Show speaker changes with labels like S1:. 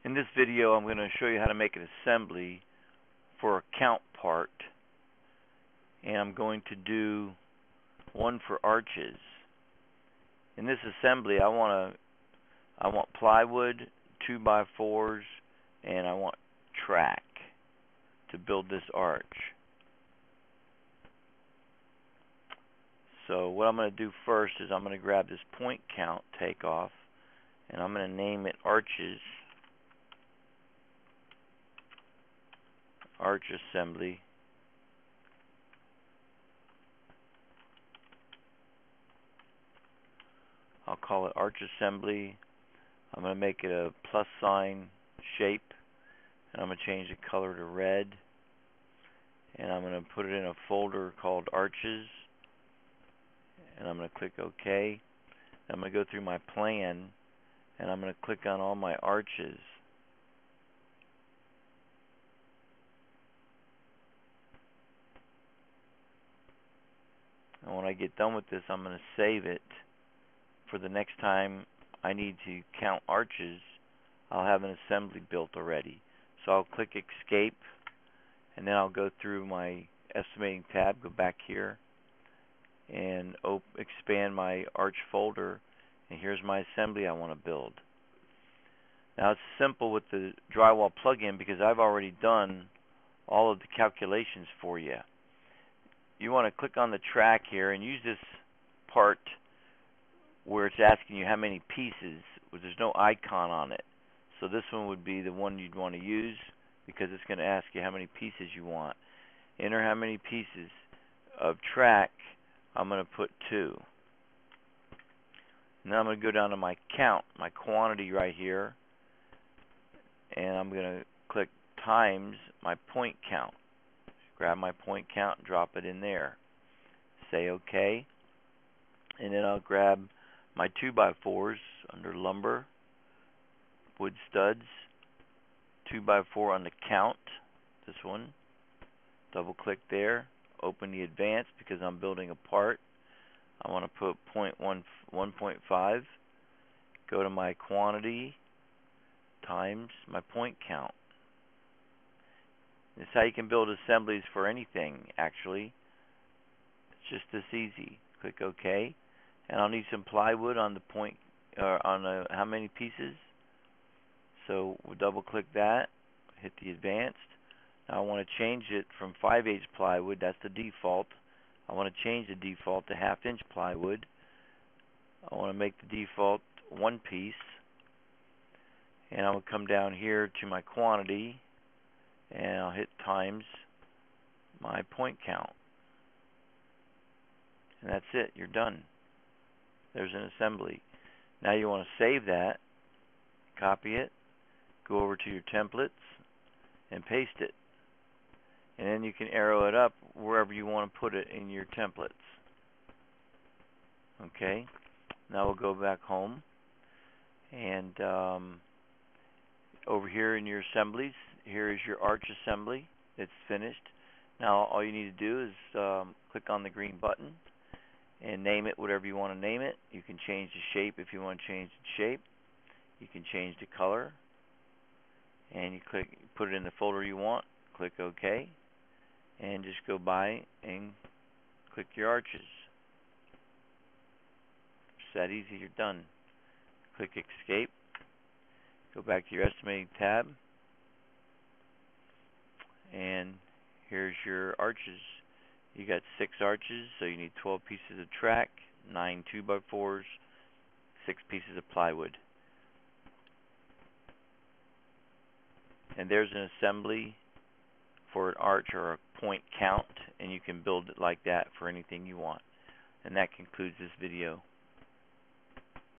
S1: In this video, I'm going to show you how to make an assembly for a count part, and I'm going to do one for arches. In this assembly, I want plywood, 2x4s, and I want track to build this arch. So what I'm going to do first is I'm going to grab this point count takeoff, and I'm going to name it arches. Arch assembly. I'll call it arch assembly. I'm going to make it a plus sign shape, and I'm going to change the color to red, and I'm going to put it in a folder called arches, and I'm going to click OK. I'm going to go through my plan, and I'm going to click on all my arches. And when I get done with this, I'm going to save it for the next time I need to count arches. I'll have an assembly built already. So I'll click Escape, and then I'll go through my estimating tab, go back here, and expand my arch folder, and here's my assembly I want to build. Now it's simple with the Drywall plugin because I've already done all of the calculations for you. You want to click on the track here and use this part where it's asking you how many pieces, but there's no icon on it. So this one would be the one you'd want to use because it's going to ask you how many pieces you want. Enter how many pieces of track. I'm going to put 2. Now I'm going to go down to my count, my quantity right here, and I'm going to click times my point count. Grab my point count and drop it in there. Say OK. And then I'll grab my 2x4s under lumber, wood studs, 2x4 on the count, this one. Double click there. Open the advanced because I'm building a part. I want to put 1.5. Go to my quantity times my point count. This is how you can build assemblies for anything, actually. It's just this easy. Click OK. And I'll need some plywood on the point, how many pieces. So we'll double click that, hit the advanced. Now I want to change it from 5/8 plywood, that's the default. I want to change the default to 1/2 inch plywood. I want to make the default 1 piece. And I will come down here to my quantity, and I'll hit times my point count. And that's it, you're done. There's an assembly. Now you want to save that, copy it, go over to your templates, and paste it. And then you can arrow it up wherever you want to put it in your templates. Okay, now we'll go back home, and over here in your assemblies, here is your arch assembly. It's finished. Now all you need to do is click on the green button and name it whatever you want to name it. You can change the shape if you want to change the shape. You can change the color, and you put it in the folder you want. Click OK, and just go by and click your arches. It's that easy. You're done. Click Escape. Go back to your estimating tab, and here's your arches. You got 6 arches, so you need 12 pieces of track, 9 2x4s, 6 pieces of plywood. And there's an assembly for an arch or a point count, and you can build it like that for anything you want. And that concludes this video.